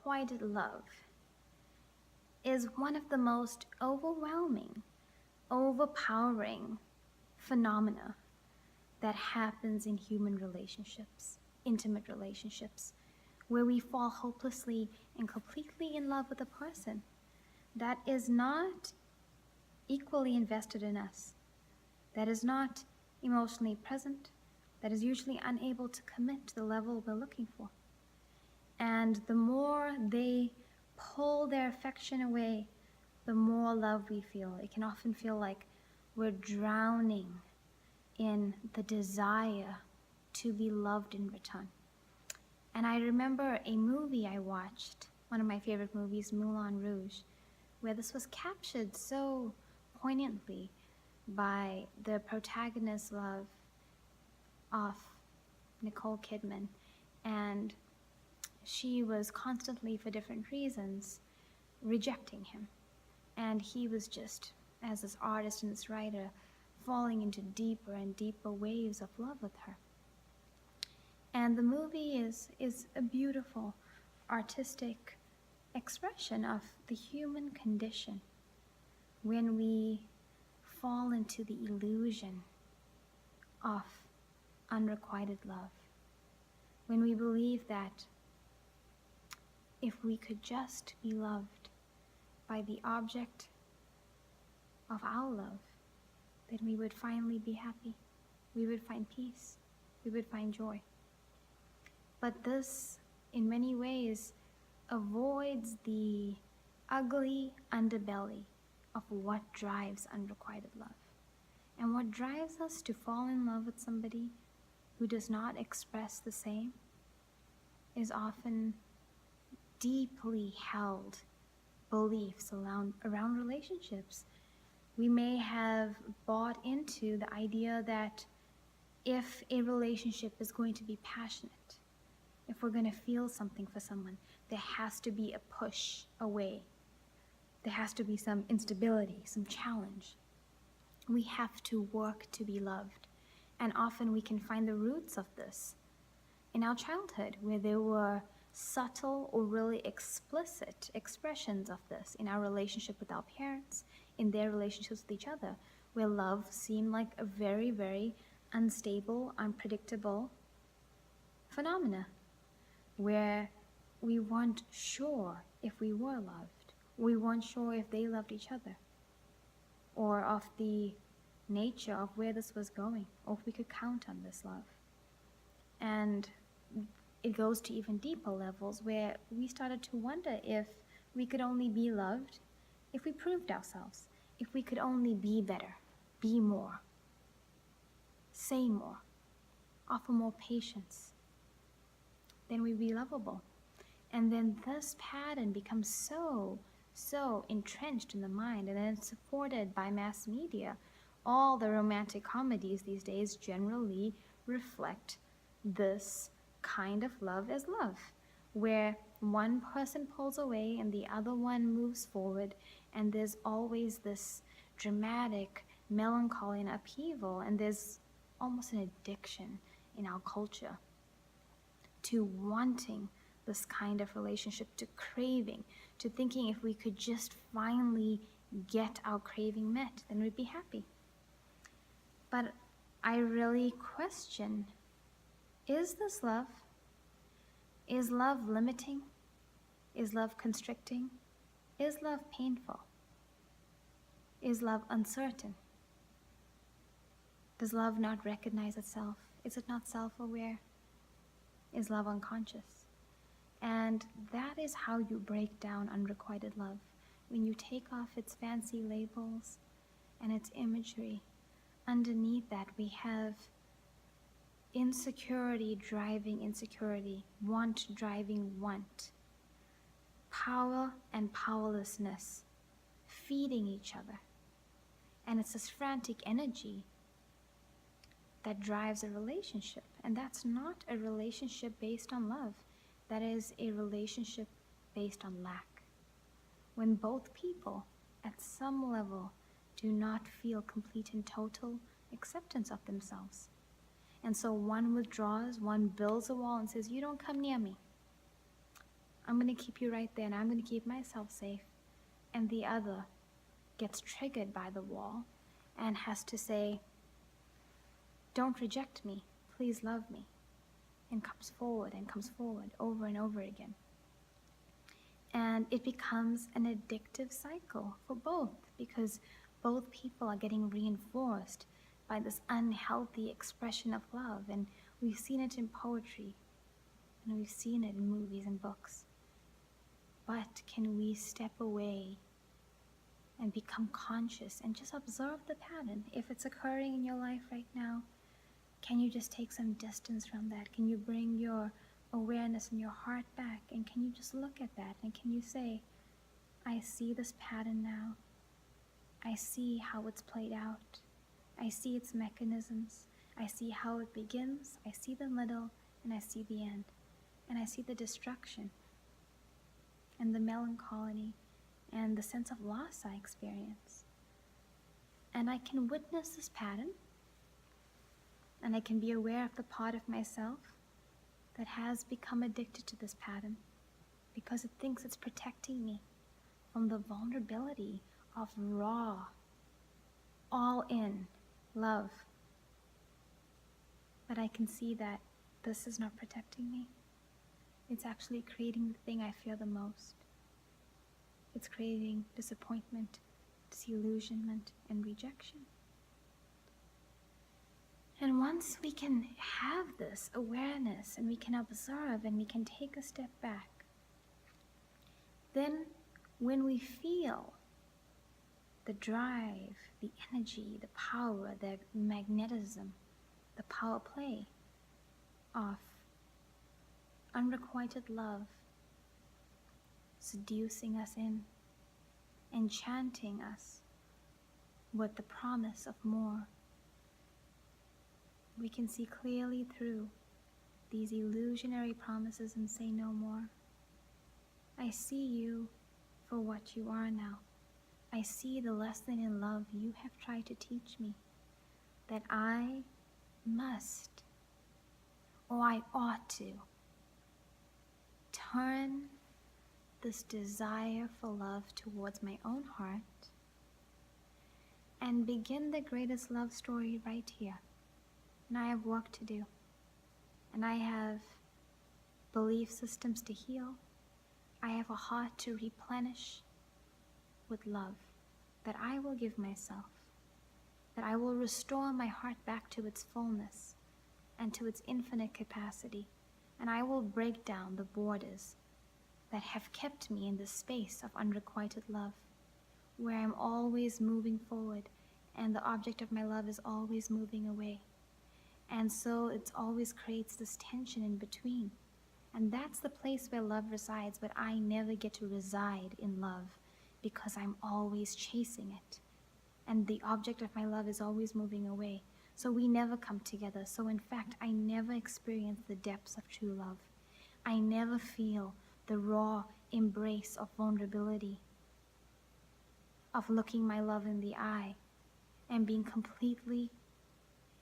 unrequited love is one of the most overwhelming, overpowering phenomena that happens in human relationships, intimate relationships, where we fall hopelessly and completely in love with a person that is not equally invested in us, that is not emotionally present, that is usually unable to commit to the level we're looking for. And the more they pull their affection away, the more love we feel. It can often feel like we're drowning in the desire to be loved in return. And I remember a movie I watched, one of my favorite movies, Moulin Rouge, where this was captured so poignantly by the protagonist's love of Nicole Kidman. And she was constantly, for different reasons, rejecting him. And he was just, as this artist and this writer, falling into deeper and deeper waves of love with her. And the movie is a beautiful artistic expression of the human condition when we fall into the illusion of unrequited love, when we believe that if we could just be loved by the object of our love, then we would finally be happy, we would find peace, we would find joy. But this, in many ways, avoids the ugly underbelly of what drives unrequited love. And what drives us to fall in love with somebody who does not express the same is often deeply held beliefs around relationships. We may have bought into the idea that if a relationship is going to be passionate, if we're going to feel something for someone, there has to be a push away. There has to be some instability, some challenge. We have to work to be loved. And often we can find the roots of this in our childhood, where there were subtle or really explicit expressions of this in our relationship with our parents, in their relationships with each other, where love seemed like a very, very unstable, unpredictable phenomena, where we weren't sure if we were loved. We weren't sure if they loved each other, or of the nature of where this was going, or if we could count on this love. And it goes to even deeper levels, where we started to wonder if we could only be loved if we proved ourselves, if we could only be better, be more, say more, offer more patience, then we'd be lovable. And then this pattern becomes so entrenched in the mind, and then it's supported by mass media. All the romantic comedies these days generally reflect this kind of love as love, where one person pulls away and the other one moves forward, and there's always this dramatic melancholy and upheaval, and there's almost an addiction in our culture to wanting this kind of relationship, to craving, to thinking if we could just finally get our craving met, then we'd be happy. But I really question, is this love? Is love limiting? Is love constricting? Is love painful? Is love uncertain? Does love not recognize itself? Is it not self-aware? Is love unconscious? And that is how you break down unrequited love, when you take off its fancy labels and its imagery. Underneath that we have insecurity driving insecurity, want driving want, power and powerlessness feeding each other. And it's this frantic energy that drives a relationship. And that's not a relationship based on love. That is a relationship based on lack. When both people, at some level, do not feel complete and total acceptance of themselves. And so one withdraws, one builds a wall and says, you don't come near me. I'm going to keep you right there and I'm going to keep myself safe. And the other gets triggered by the wall and has to say, don't reject me, please love me, and comes forward over and over again. And it becomes an addictive cycle for both, because both people are getting reinforced by this unhealthy expression of love. And we've seen it in poetry, and we've seen it in movies and books. But can we step away and become conscious and just observe the pattern? If it's occurring in your life right now, can you just take some distance from that? Can you bring your awareness and your heart back? And can you just look at that? And can you say, I see this pattern now. I see how it's played out. I see its mechanisms. I see how it begins. I see the middle, and I see the end. And I see the destruction and the melancholy and the sense of loss I experience. And I can witness this pattern, and I can be aware of the part of myself that has become addicted to this pattern because it thinks it's protecting me from the vulnerability of raw, all-in love. But I can see that this is not protecting me. It's actually creating the thing I fear the most. It's creating disappointment, disillusionment, and rejection. And once we can have this awareness and we can observe and we can take a step back, then when we feel the drive, the energy, the power, the magnetism, the power play of unrequited love seducing us in, enchanting us with the promise of more, we can see clearly through these illusionary promises and say no more. I see you for what you are now. I see the lesson in love you have tried to teach me, that I must, or I ought to, turn this desire for love towards my own heart and begin the greatest love story right here. And I have work to do, and I have belief systems to heal. I have a heart to replenish with love that I will give myself, that I will restore my heart back to its fullness and to its infinite capacity, and I will break down the borders that have kept me in this space of unrequited love, where I'm always moving forward and the object of my love is always moving away. And so it always creates this tension in between. And that's the place where love resides, but I never get to reside in love because I'm always chasing it. And the object of my love is always moving away. So we never come together. So in fact, I never experience the depths of true love. I never feel the raw embrace of vulnerability, of looking my love in the eye and being completely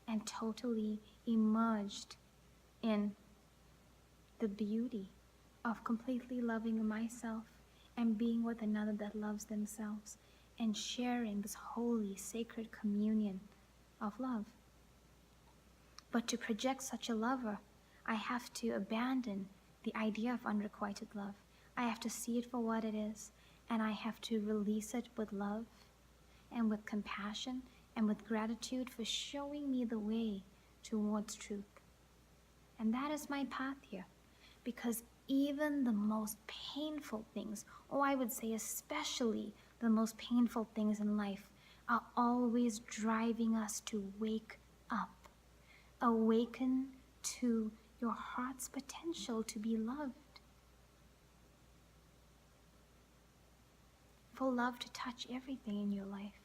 and totally immersed in the beauty of completely loving myself and being with another that loves themselves and sharing this holy, sacred communion of love. But to project such a lover, I have to abandon the idea of unrequited love. I have to see it for what it is, and I have to release it with love and with compassion and with gratitude for showing me the way towards truth. And that is my path here, because even the most painful things, or I would say especially the most painful things in life, are always driving us to wake up. Awaken to your heart's potential to be loved. For love to touch everything in your life.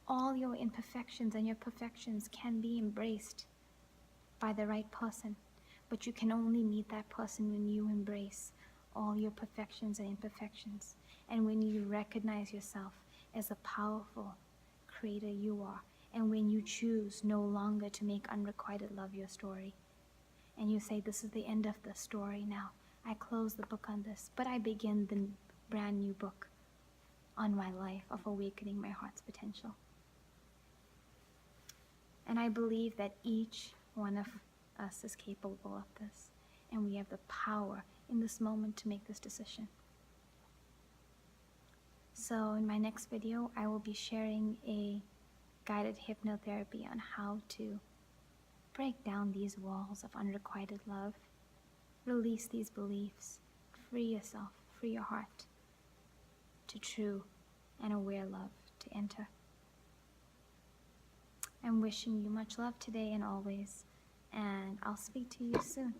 All your imperfections and your perfections can be embraced by the right person, but you can only meet that person when you embrace all your perfections and imperfections, and when you recognize yourself as a powerful creator you are, and when you choose no longer to make unrequited love your story, and you say, this is the end of the story now, I close the book on this, but I begin the brand new book on my life of awakening my heart's potential. And I believe that each one of us is capable of this, and we have the power in this moment to make this decision. So in my next video, I will be sharing a guided hypnotherapy on how to break down these walls of unrequited love, release these beliefs, free yourself, free your heart to true and aware love to enter. I'm wishing you much love today and always, and I'll speak to you soon.